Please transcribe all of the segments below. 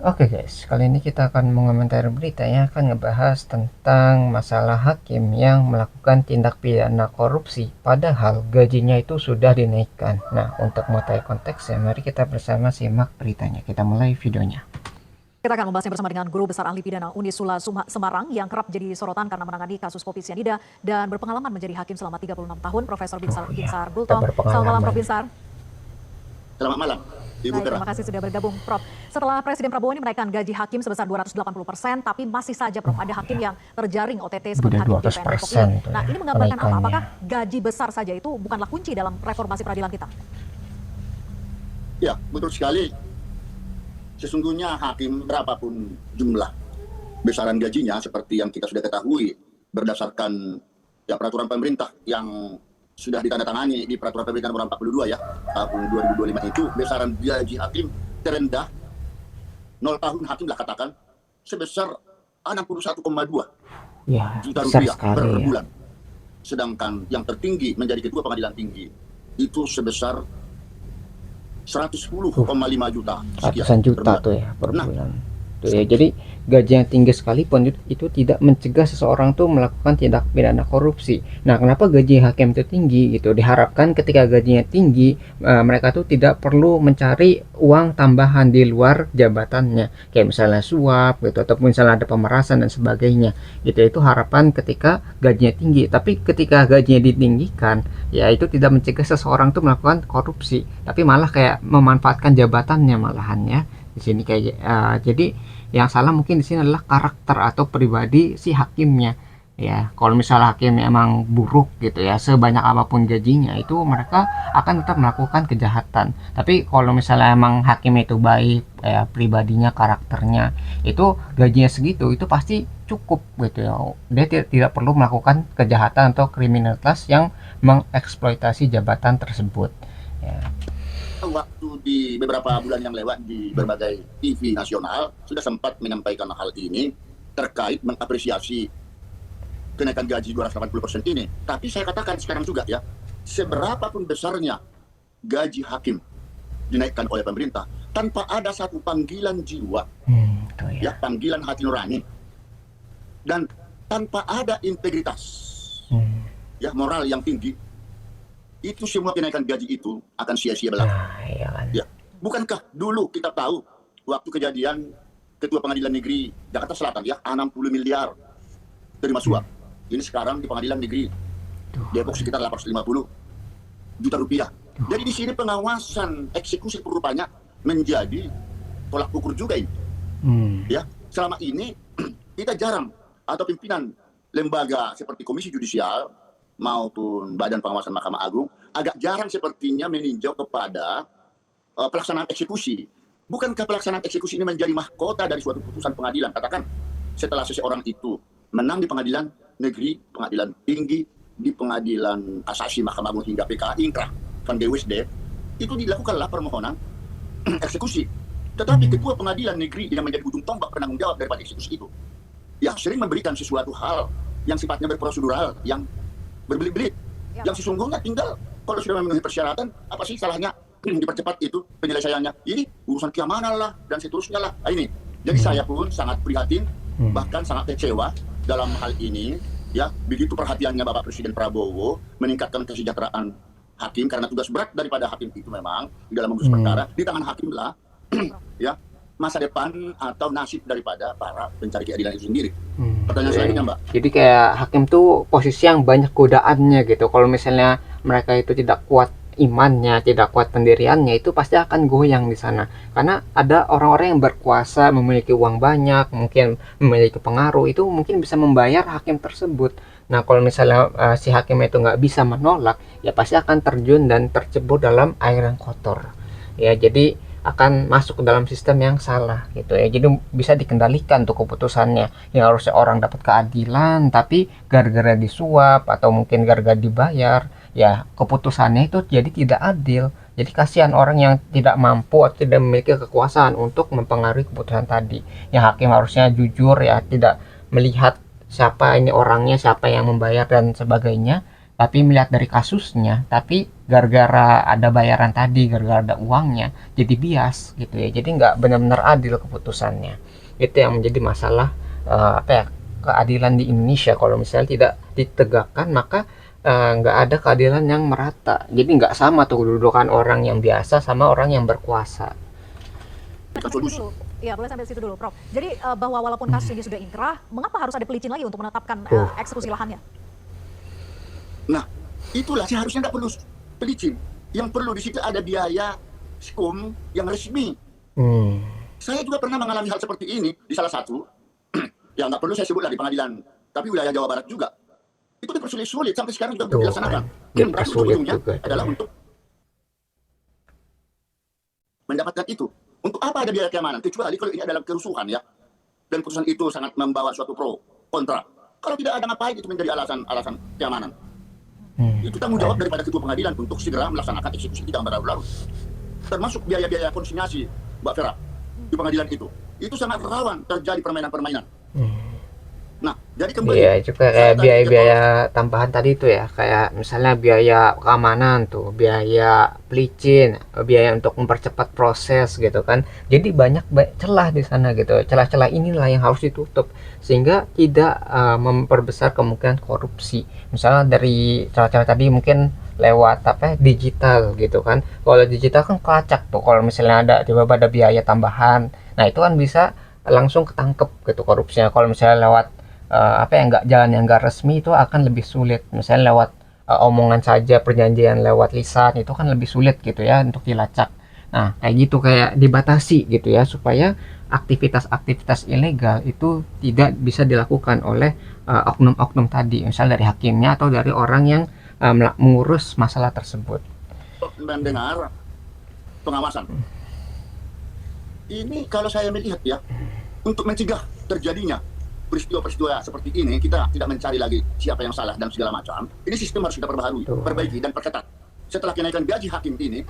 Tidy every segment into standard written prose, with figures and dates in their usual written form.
Oke guys, kali ini kita akan mengomentari berita yang akan ngebahas tentang masalah hakim yang melakukan tindak pidana korupsi padahal gajinya itu sudah dinaikkan. Nah, untuk mengetahui konteksnya, mari kita bersama simak beritanya. Kita mulai videonya. Kita akan membahasnya bersama dengan Guru Besar Ahli Pidana Unisula Semarang yang kerap jadi sorotan karena menangani kasus kopi sianida dan berpengalaman menjadi hakim selama 36 tahun, Profesor Binsar Bultong. Selamat malam, Prof. Binsar. Selamat malam, Ibu Baik, Vera. terima kasih sudah bergabung, Prof. Setelah Presiden Prabowo ini menaikkan gaji hakim sebesar 280%, tapi masih saja, Prof, ada hakim yang terjaring OTT seperti hakim di PN Depok ini. Nah, ini menggambarkan apa? Apakah gaji besar saja itu bukanlah kunci dalam reformasi peradilan kita? Ya, betul sekali. Sesungguhnya hakim berapapun jumlah besaran gajinya seperti yang kita sudah ketahui berdasarkan ya peraturan pemerintah yang sudah ditandatangani di peraturan pemerintah nomor 42 ya tahun 2025 itu besaran gaji hakim terendah 0 tahun hakim lah katakan sebesar 61,2 Ya, juta besar rupiah sekali per ya. bulan. Sedangkan yang tertinggi menjadi ketua pengadilan tinggi itu sebesar 110,5 juta Ratusan sekian juta per bulan. tuh ya per Nah, bulan tuh ya. Jadi gaji yang tinggi sekalipun itu tidak mencegah seseorang tuh melakukan tindak pidana korupsi. Nah, kenapa gaji hakim itu tinggi gitu? Diharapkan ketika gajinya tinggi, mereka tuh tidak perlu mencari uang tambahan di luar jabatannya, kayak misalnya suap gitu ataupun misalnya ada pemerasan dan sebagainya gitu. Itu harapan ketika gajinya tinggi. Tapi ketika gajinya ditinggikan, ya itu tidak mencegah seseorang tuh melakukan korupsi, tapi malah kayak memanfaatkan jabatannya malahannya di sini kayak jadi yang salah mungkin di sini adalah karakter atau pribadi si hakimnya. Ya, kalau misalnya hakimnya emang buruk gitu ya, sebanyak apapun gajinya itu mereka akan tetap melakukan kejahatan. Tapi kalau misalnya emang hakimnya itu baik, ya pribadinya, karakternya, itu gajinya segitu, itu pasti cukup gitu ya. Dia tidak perlu melakukan kejahatan atau kriminalitas yang mengeksploitasi jabatan tersebut. Ya. waktu di beberapa bulan yang lewat di berbagai TV nasional sudah sempat menyampaikan hal ini terkait mengapresiasi kenaikan gaji 280% ini. Tapi saya katakan sekarang juga ya, seberapapun besarnya gaji hakim dinaikkan oleh pemerintah tanpa ada satu panggilan jiwa, Itu ya. ya panggilan hati nurani dan tanpa ada integritas, ya moral yang tinggi, itu semua kenaikan gaji itu akan sia-sia belaka. Nah, iya kan. Ya, bukankah dulu kita tahu waktu kejadian Ketua Pengadilan Negeri Jakarta Selatan ya 60 miliar terima suap. Ini sekarang di Pengadilan Negeri Depok sekitar 850 juta rupiah. Jadi di sini pengawasan eksekusi rupanya menjadi tolak ukur juga ini. Ya, selama ini kita jarang atau pimpinan lembaga seperti Komisi Yudisial maupun Badan Pengawasan Mahkamah Agung agak jarang sepertinya meninjau kepada pelaksanaan eksekusi. Bukankah pelaksanaan eksekusi ini menjadi mahkota dari suatu putusan pengadilan? Katakan setelah seseorang itu menang di pengadilan negeri, pengadilan tinggi, di pengadilan kasasi Mahkamah Agung hingga PK Inkrah Van Dewesde, itu dilakukanlah permohonan eksekusi. Tetapi ketua pengadilan negeri yang menjadi ujung tombak penanggung jawab daripada eksekusi itu, ya sering memberikan sesuatu hal yang sifatnya berprosedural, yang berbelit-belit, yang sesungguhnya tinggal kalau sudah memenuhi persyaratan, apa sih salahnya dipercepat itu penyelesaiannya. Ini urusan keamanan lah dan seterusnya lah. Nah, ini. Jadi saya pun sangat prihatin, bahkan sangat kecewa dalam hal ini. Ya, begitu perhatiannya Bapak Presiden Prabowo meningkatkan kesejahteraan hakim karena tugas berat daripada hakim itu memang di dalam memutus perkara di tangan hakim lah, ya masa depan atau nasib daripada para pencari keadilan itu sendiri. Pertanyaan selanjutnya, Mbak. Jadi kayak hakim tuh posisi yang banyak godaannya gitu. Kalau misalnya mereka itu tidak kuat imannya, tidak kuat pendiriannya, itu pasti akan goyang di sana. Karena ada orang-orang yang berkuasa, memiliki uang banyak, mungkin memiliki pengaruh, itu mungkin bisa membayar hakim tersebut. Nah, kalau misalnya si hakim itu nggak bisa menolak, ya pasti akan terjun dan tercebur dalam air yang kotor. Ya, jadi akan masuk ke dalam sistem yang salah gitu ya. Jadi bisa dikendalikan tuh keputusannya. Yang harusnya orang dapat keadilan tapi gara-gara disuap atau mungkin gara-gara dibayar, ya keputusannya itu jadi tidak adil. Jadi kasihan orang yang tidak mampu atau tidak memiliki kekuasaan untuk mempengaruhi keputusan tadi. Yang hakim harusnya jujur ya, tidak melihat siapa ini orangnya, siapa yang membayar dan sebagainya, tapi melihat dari kasusnya, tapi gara-gara ada bayaran tadi, gara-gara ada uangnya, jadi bias gitu ya. Jadi nggak benar-benar adil keputusannya. Itu yang menjadi masalah apa ya, keadilan di Indonesia. Kalau misalnya tidak ditegakkan, maka nggak ada keadilan yang merata. Jadi nggak sama tuh kedudukan orang yang biasa sama orang yang berkuasa. Ya, boleh sampai situ dulu, Prof. Jadi bahwa walaupun kasus ini sudah inkrah, mengapa harus ada pelicin lagi untuk menetapkan eksekusi lahannya? Nah, itulah seharusnya nggak perlu pelicin. Yang perlu di situ ada biaya skum yang resmi. Saya juga pernah mengalami hal seperti ini di salah satu, yang nggak perlu saya sebutlah di pengadilan, tapi wilayah Jawa Barat juga. Itu dipersulit-sulit sampai sekarang juga belum dilaksanakan. Tapi ujung-ujungnya adalah untuk mendapatkan itu. Untuk apa ada biaya keamanan? Kecuali kalau ini adalah kerusuhan ya. Dan kerusuhan itu sangat membawa suatu pro, kontra. Kalau tidak ada ngapain itu menjadi alasan keamanan. Itu tanggung jawab daripada ketua pengadilan untuk segera melaksanakan eksekusi tidak berlarut-larut. Termasuk biaya-biaya konsinyasi, Mbak Vera, di pengadilan itu. Itu sangat rawan terjadi permainan-permainan. Nah, jadi kembali. Iya, juga kayak biaya-biaya tambahan tadi itu ya, kayak misalnya biaya keamanan tuh, biaya pelicin, biaya untuk mempercepat proses gitu kan. Jadi banyak celah di sana gitu. Celah-celah inilah yang harus ditutup sehingga tidak memperbesar kemungkinan korupsi. Misalnya dari celah-celah tadi mungkin lewat apa digital gitu kan. Kalau digital kan kelacak tuh. Kalau misalnya ada tiba-tiba ada biaya tambahan, nah itu kan bisa langsung ketangkep gitu korupsinya. Kalau misalnya lewat apa yang jalan yang nggak resmi itu akan lebih sulit. Misalnya lewat omongan saja, perjanjian lewat lisan itu kan lebih sulit gitu ya untuk dilacak. Nah kayak gitu, kayak dibatasi gitu ya supaya aktivitas-aktivitas ilegal itu tidak bisa dilakukan oleh oknum-oknum tadi, misalnya dari hakimnya atau dari orang yang mengurus masalah tersebut. Mendengar pengawasan ini, kalau saya melihat ya, untuk mencegah terjadinya peristiwa-peristiwa seperti ini, kita tidak mencari lagi siapa yang salah dan segala macam. Ini sistem harus kita perbaharui, perbaiki dan perketat. Setelah kenaikan gaji hakim ini,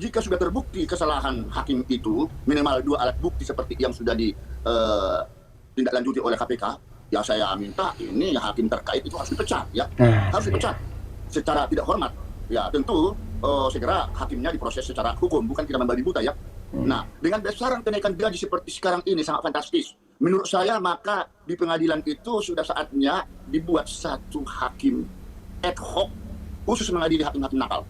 jika sudah terbukti kesalahan hakim itu, minimal 2 alat bukti seperti yang sudah ditindaklanjuti oleh KPK, ya saya minta ini hakim terkait itu harus dipecat, ya, harus dipecat secara tidak hormat. Ya tentu segera hakimnya diproses secara hukum, bukan kita membabi buta ya. Nah, dengan besaran kenaikan gaji seperti sekarang ini sangat fantastis. Menurut saya maka di pengadilan itu sudah saatnya dibuat satu hakim ad hoc khusus mengadili hakim-hakim nakal.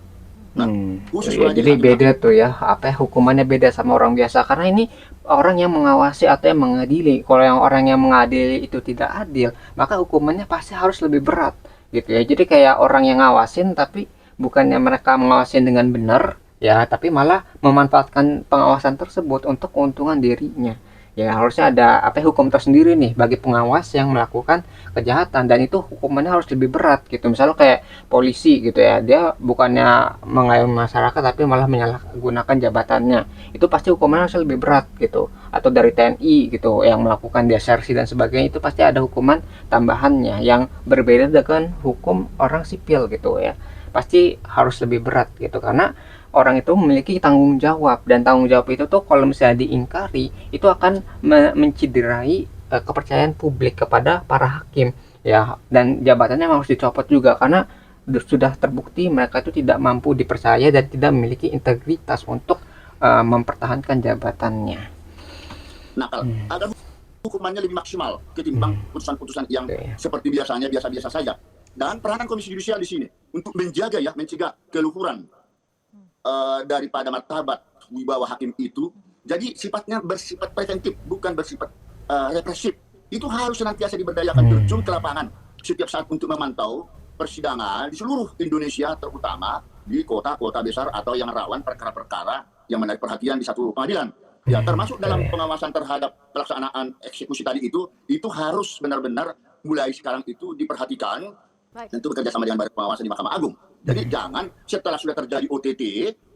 Nah, khusus ya, jadi beda tuh ya, apa ya, hukumannya beda sama orang biasa karena ini orang yang mengawasi atau yang mengadili. Kalau yang orang yang mengadili itu tidak adil, maka hukumannya pasti harus lebih berat gitu ya. Jadi kayak orang yang ngawasin tapi bukannya mereka mengawasin dengan benar ya, tapi malah memanfaatkan pengawasan tersebut untuk keuntungan dirinya. Ya harusnya ada apa hukum tersendiri nih bagi pengawas yang melakukan kejahatan, dan itu hukumannya harus lebih berat gitu. Misalnya kayak polisi gitu ya, dia bukannya mengayomi masyarakat tapi malah menyalahgunakan jabatannya, itu pasti hukumannya harus lebih berat gitu. Atau dari TNI gitu yang melakukan desersi dan sebagainya, itu pasti ada hukuman tambahannya yang berbeda dengan hukum orang sipil gitu ya, pasti harus lebih berat gitu karena orang itu memiliki tanggung jawab, dan tanggung jawab itu tuh kalau misalnya diingkari itu akan menciderai kepercayaan publik kepada para hakim ya, dan jabatannya harus dicopot juga karena sudah terbukti mereka itu tidak mampu dipercaya dan tidak memiliki integritas untuk mempertahankan jabatannya. Nah, kalau ada hukumannya lebih maksimal ketimbang putusan-putusan yang seperti biasanya biasa-biasa saja. Dan peranan Komisi Yudisial di sini untuk menjaga ya, mencegah keluhuran daripada martabat wibawa hakim itu. Jadi sifatnya bersifat preventif, bukan bersifat represif. Itu harus senantiasa diberdayakan, terjun ke lapangan setiap saat untuk memantau persidangan di seluruh Indonesia, terutama di kota-kota besar atau yang rawan perkara-perkara yang menarik perhatian di satu pengadilan. Ya, termasuk dalam pengawasan terhadap pelaksanaan eksekusi tadi itu harus benar-benar mulai sekarang itu diperhatikan. Tentu bekerja sama dengan Badan Pengawasan di Mahkamah Agung. Jadi jangan setelah sudah terjadi OTT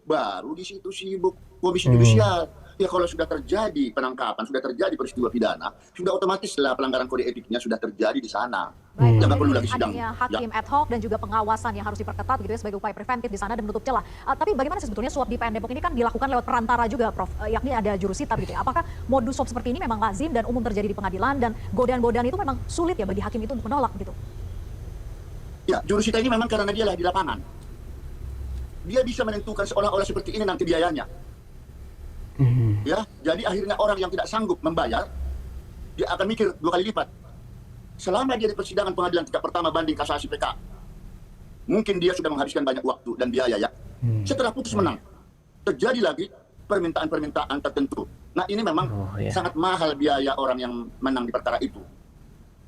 baru di situ sibuk Komisi Yudisial. Ya kalau sudah terjadi penangkapan, sudah terjadi peristiwa pidana, sudah otomatis lah pelanggaran kode etiknya sudah terjadi di sana. Jangan perlu lagi sidang. Adanya hakim ad hoc dan juga pengawasan yang harus diperketat gitu ya sebagai upaya preventif di sana dan menutup celah. Tapi bagaimana sih sebetulnya suap di PN Depok ini kan dilakukan lewat perantara juga, Prof. Yakni ada jurusita gitu ya. Apakah modus suap seperti ini memang lazim dan umum terjadi di pengadilan, dan godaan-godaan itu memang sulit ya bagi hakim itu untuk menolak gitu? Ya, jurusita ini memang karena dia lah di lapangan. Dia bisa menentukan seolah-olah seperti ini nanti biayanya. Ya, jadi akhirnya orang yang tidak sanggup membayar, dia akan mikir 2 kali lipat. Selama dia di persidangan pengadilan tingkat pertama banding kasasi PK, mungkin dia sudah menghabiskan banyak waktu dan biaya ya. Setelah putus menang, terjadi lagi permintaan-permintaan tertentu. Nah ini memang sangat mahal biaya orang yang menang di perkara itu.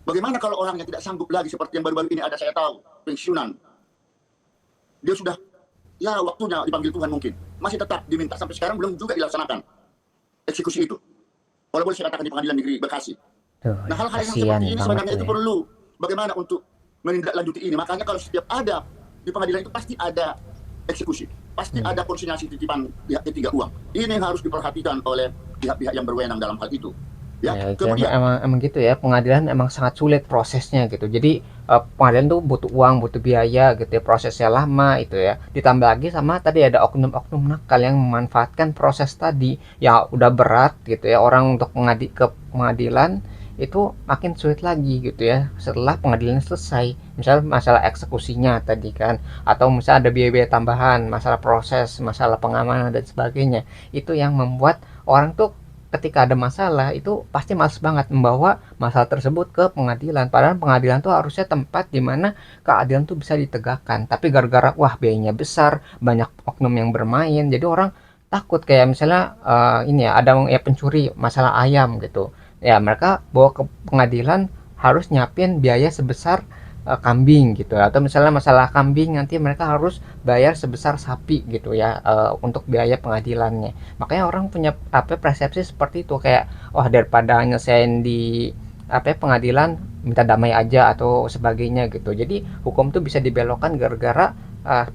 Bagaimana kalau orang yang tidak sanggup lagi seperti yang baru-baru ini ada saya tahu, pensiunan. Dia sudah, ya waktunya dipanggil Tuhan mungkin. Masih tetap diminta sampai sekarang belum juga dilaksanakan eksekusi itu. Kalau boleh saya katakan di pengadilan negeri Bekasi. Nah hal-hal yang seperti ini sebenarnya itu perlu. Bagaimana untuk menindaklanjuti ini. Makanya kalau setiap ada di pengadilan itu pasti ada eksekusi. Pasti ada konsinyasi titipan pihak ketiga uang. Ini yang harus diperhatikan oleh pihak-pihak yang berwenang dalam hal itu. Ya, kemudian emang gitu ya, pengadilan emang sangat sulit prosesnya gitu. Jadi pengadilan tuh butuh uang, butuh biaya gitu ya, prosesnya lama itu ya. Ditambah lagi sama tadi ada oknum-oknum nakal yang memanfaatkan proses tadi ya udah berat gitu ya. Orang untuk ke pengadilan itu makin sulit lagi gitu ya setelah pengadilan selesai. Misal masalah eksekusinya tadi kan, atau misal ada biaya-biaya tambahan, masalah proses, masalah pengamanan dan sebagainya. Itu yang membuat orang tuh ketika ada masalah itu pasti males banget membawa masalah tersebut ke pengadilan, padahal pengadilan tuh harusnya tempat dimana keadilan tuh bisa ditegakkan, tapi gara-gara wah biayanya besar, banyak oknum yang bermain, jadi orang takut. Kayak misalnya ini ya ada ya pencuri masalah ayam gitu ya, mereka bawa ke pengadilan harus nyiapin biaya sebesar kambing gitu, atau misalnya masalah kambing nanti mereka harus bayar sebesar sapi gitu ya untuk biaya pengadilannya. Makanya orang punya persepsi seperti itu, kayak wah daripada nyelesain di pengadilan minta damai aja atau sebagainya gitu. Jadi hukum tuh bisa dibelokkan gara-gara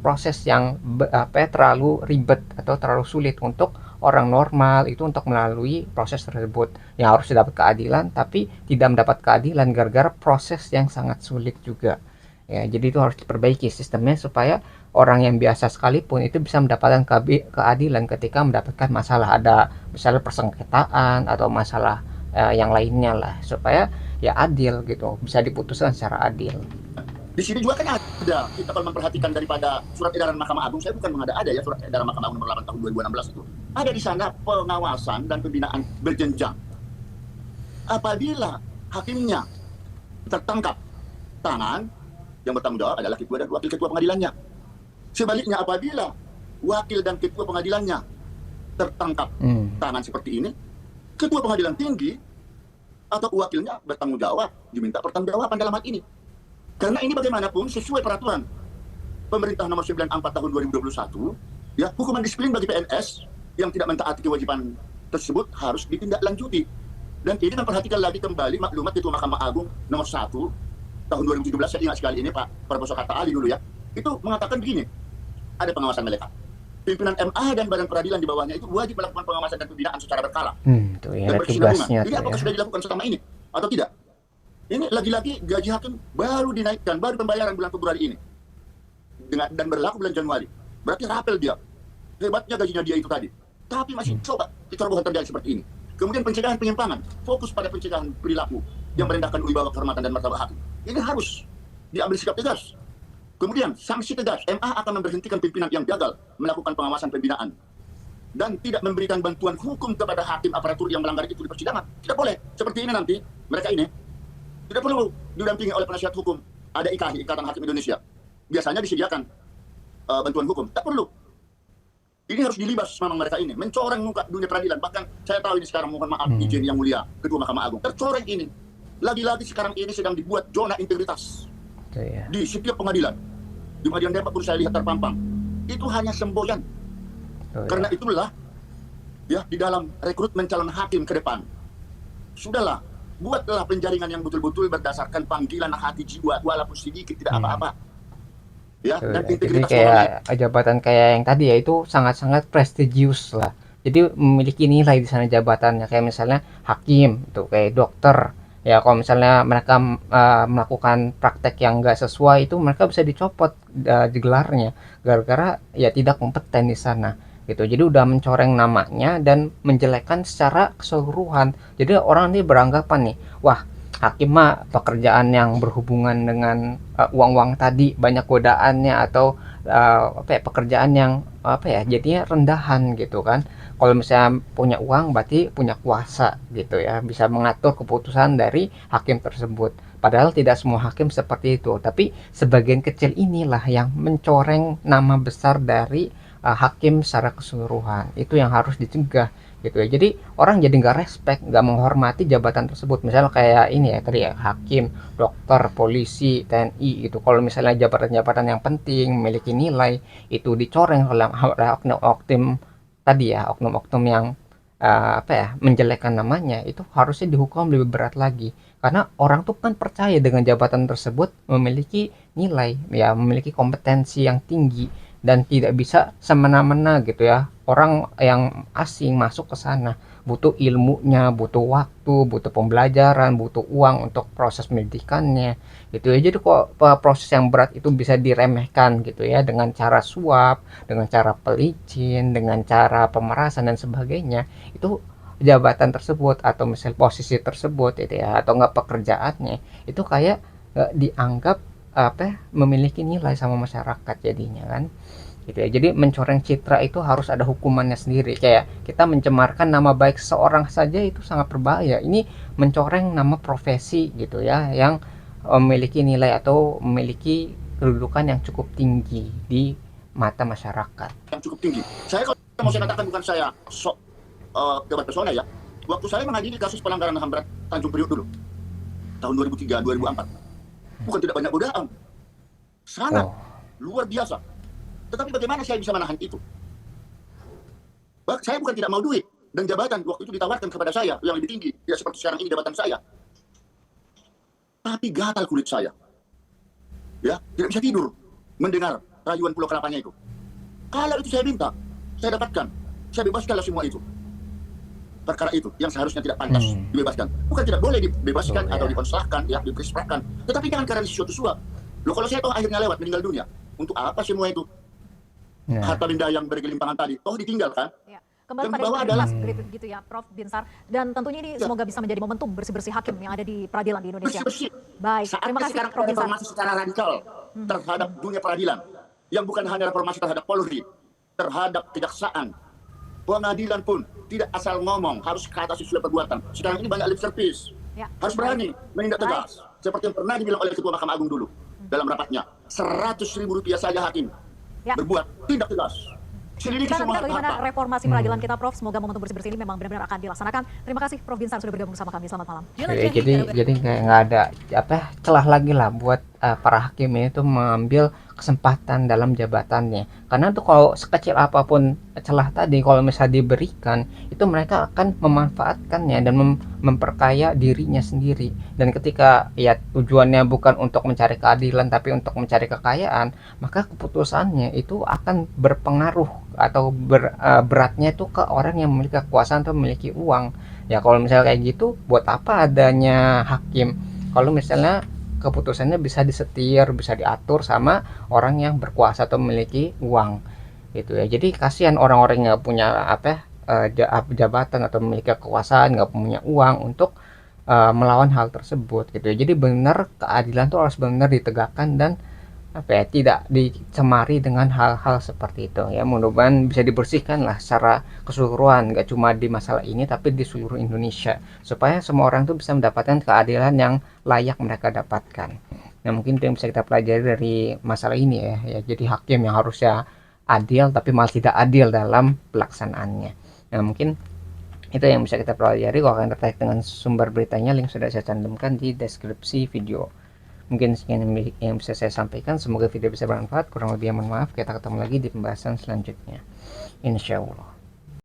proses yang terlalu ribet atau terlalu sulit untuk orang normal itu untuk melalui proses tersebut, yang harus dapat keadilan tapi tidak mendapat keadilan gara-gara proses yang sangat sulit juga ya. Jadi itu harus diperbaiki sistemnya supaya orang yang biasa sekalipun itu bisa mendapatkan keadilan ketika mendapatkan masalah, ada misalnya persengketaan atau masalah yang lainnya lah, supaya ya adil gitu, bisa diputuskan secara adil. di sini juga kan ada, kita kalau memperhatikan daripada surat edaran Mahkamah Agung, saya bukan mengada-ada ya, surat edaran Mahkamah Agung nomor 8 tahun 2016 itu. Ada di sana pengawasan dan pembinaan berjenjang. Apabila hakimnya tertangkap tangan, yang bertanggung jawab adalah ketua dan wakil ketua pengadilannya. Sebaliknya apabila wakil dan ketua pengadilannya tertangkap tangan seperti ini, ketua pengadilan tinggi atau wakilnya bertanggung jawab, diminta pertanggungjawaban dalam hal ini. Karena ini bagaimanapun sesuai peraturan pemerintah nomor 94 tahun 2021, ya, hukuman disiplin bagi PNS yang tidak mentaati kewajiban tersebut harus ditindaklanjuti. Dan ini memperhatikan lagi kembali maklumat Ketua Mahkamah Agung nomor 1 tahun 2017, saya ingat sekali ini Pak Profesor Hatta Ali dulu ya, itu mengatakan begini, ada pengawasan melekat. Pimpinan MA dan badan peradilan di bawahnya itu wajib melakukan pengawasan dan pembinaan secara berkala. Tuh ya, dan tugasnya. Ini apakah sudah dilakukan selama ini atau tidak? Ini lagi-lagi gaji hakim baru dinaikkan, baru pembayaran bulan Februari ini. Dan berlaku bulan Januari. Berarti rapel dia. Hebatnya gajinya dia itu tadi. Tapi masih coba diterobohan terjadi seperti ini. Kemudian pencegahan penyimpangan, fokus pada pencegahan perilaku yang merendahkan wibawa kehormatan dan martabat hakim. Ini harus diambil sikap tegas. Kemudian sanksi tegas, MA akan memberhentikan pimpinan yang gagal melakukan pengawasan pembinaan dan tidak memberikan bantuan hukum kepada hakim aparatur yang melanggar itu di persidangan. Tidak boleh. Seperti ini nanti mereka ini tidak perlu didampingi oleh penasihat hukum. Ada IKHI, Ikatan Hakim Indonesia. Biasanya disediakan bantuan hukum. Tak perlu. Ini harus dilibas memang mereka ini. Mencoreng muka dunia peradilan. Bahkan saya tahu ini sekarang, mohon maaf, izin yang mulia, Ketua Mahkamah Agung. Tercoreng ini. Lagi-lagi sekarang ini sedang dibuat zona integritas. Di setiap pengadilan. Di pengadilan Depok pun saya lihat terpampang. Itu hanya semboyan. Karena itulah, ya, di dalam rekrutmen calon hakim ke depan, sudahlah, buatlah penjaringan yang betul-betul berdasarkan panggilan hati jiwa, walaupun sedikit, tidak apa-apa. Ya, dan jadi kayak jabatan kayak yang tadi ya, itu sangat-sangat prestigius lah. Jadi memiliki nilai di sana jabatannya, kayak misalnya hakim, itu kayak dokter. Ya, kalau misalnya mereka melakukan praktek yang nggak sesuai, itu mereka bisa dicopot gelarnya gara-gara ya tidak kompeten di sana. Gitu. Jadi udah mencoreng namanya dan menjelekkan secara keseluruhan. Jadi orang ini beranggapan nih, wah hakim mah pekerjaan yang berhubungan dengan uang-uang tadi, banyak godaannya, atau pekerjaan yang jadinya rendahan gitu kan. Kalau misalnya punya uang berarti punya kuasa gitu ya, bisa mengatur keputusan dari hakim tersebut. Padahal tidak semua hakim seperti itu, tapi sebagian kecil inilah yang mencoreng nama besar dari hakim secara keseluruhan. Itu yang harus dicegah gitu ya. Jadi orang jadi nggak respect, nggak menghormati jabatan tersebut. Misalnya kayak ini ya tadi ya, hakim, dokter, polisi, TNI gitu. Kalau misalnya jabatan-jabatan yang penting memiliki nilai itu dicoreng oleh oknum-oknum tadi ya, oknum-oknum yang menjelekkan namanya, itu harusnya dihukum lebih berat lagi. Karena orang tuh kan percaya dengan jabatan tersebut memiliki nilai ya, memiliki kompetensi yang tinggi, dan tidak bisa semena-mena gitu ya. Orang yang asing masuk ke sana butuh ilmunya, butuh waktu, butuh pembelajaran, butuh uang untuk proses pendidikannya gitu ya. Jadi kok proses yang berat itu bisa diremehkan gitu ya, dengan cara suap, dengan cara pelicin, dengan cara pemerasan dan sebagainya. Itu jabatan tersebut atau misal posisi tersebut itu ya, atau enggak pekerjaannya itu kayak dianggap memiliki nilai sama masyarakat jadinya kan gitu ya. Jadi mencoreng citra itu harus ada hukumannya sendiri. Kayak kita mencemarkan nama baik seorang saja itu sangat berbahaya. Ini mencoreng nama profesi gitu ya, yang memiliki nilai atau memiliki kedudukan yang cukup tinggi di mata masyarakat. Yang cukup tinggi. Saya kalau mau saya katakan bukan saya sok pejabat pesona ya. Waktu saya mengadili kasus pelanggaran HAM berat Tanjung Priok dulu, tahun 2003, 2004, bukan tidak banyak godaan, sangat luar biasa. Tetapi bagaimana saya bisa menahan itu? Saya bukan tidak mau duit, dan jabatan waktu itu ditawarkan kepada saya yang lebih tinggi, ya seperti sekarang ini jabatan saya. Tapi gatal kulit saya. Ya, tidak bisa tidur mendengar rayuan Pulau Kelapanya itu. Kalau itu saya minta, saya dapatkan, saya bebaskanlah semua itu. Perkara itu yang seharusnya tidak pantas dibebaskan. Bukan tidak boleh dibebaskan atau dikonslahkan, ya, dipersprakan. Tetapi jangan karena sesuatu suap. Loh, kalau saya tahu akhirnya lewat meninggal dunia, untuk apa semua itu? Harta benda yang bergelimpangan tadi, toh ditinggalkan. Ya. Kembali pada adalah gitu ya, Prof. Binsar. Dan tentunya ini semoga bisa menjadi momentum bersih-bersih hakim yang ada di peradilan di Indonesia. Bersih-bersih. Baik, terima kasih sekarang Prof. Binsar. reformasi secara radikal terhadap dunia peradilan, yang bukan hanya reformasi terhadap Polri, terhadap kejaksaan, pengadilan pun tidak asal ngomong, harus ke atas sesuai perbuatan. Sekarang ini banyak lip service, harus berani menindak tegas. Seperti yang pernah dibilang oleh Ketua Mahkamah Agung dulu dalam rapatnya, 100.000 rupiah saja hakim berbuat tindak tegas. Selidiki Kita semua nantikan bagaimana harta. reformasi peradilan kita, Prof. Semoga momentum bersih-bersih ini memang benar-benar akan dilaksanakan. Terima kasih Prof. Binsar sudah bergabung bersama kami. Selamat malam. Jadi kayak nggak ada celah lagi lah buat para hakim ini tuh mengambil kesempatan dalam jabatannya. Karena tuh kalau sekecil apapun celah tadi, kalau misalnya diberikan, itu mereka akan memanfaatkannya dan memperkaya dirinya sendiri. Dan ketika ya tujuannya bukan untuk mencari keadilan tapi untuk mencari kekayaan, maka keputusannya itu akan berpengaruh atau beratnya itu ke orang yang memiliki kekuasaan atau memiliki uang. Ya kalau misalnya kayak gitu, buat apa adanya hakim kalau misalnya keputusannya bisa disetir, bisa diatur sama orang yang berkuasa atau memiliki uang gitu ya. Jadi kasihan orang-orang yang punya jabatan atau memiliki kekuasaan, nggak punya uang untuk melawan hal tersebut gitu ya. Jadi benar keadilan tuh harus benar ditegakkan dan tidak dicemari dengan hal-hal seperti itu ya. Mudah-mudahan bisa dibersihkan lah secara keseluruhan, nggak cuma di masalah ini tapi di seluruh Indonesia, supaya semua orang tuh bisa mendapatkan keadilan yang layak mereka dapatkan. Nah mungkin itu yang bisa kita pelajari dari masalah ini ya. Jadi hakim yang harusnya adil tapi malah tidak adil dalam pelaksanaannya. Nah mungkin itu yang bisa kita pelajari. Kalau kalian tertarik dengan sumber beritanya, link sudah saya cantumkan di deskripsi video. Mungkin sekian yang bisa saya sampaikan. Semoga video bisa bermanfaat. Kurang lebih mohon maaf. Kita ketemu lagi di pembahasan selanjutnya, insya Allah.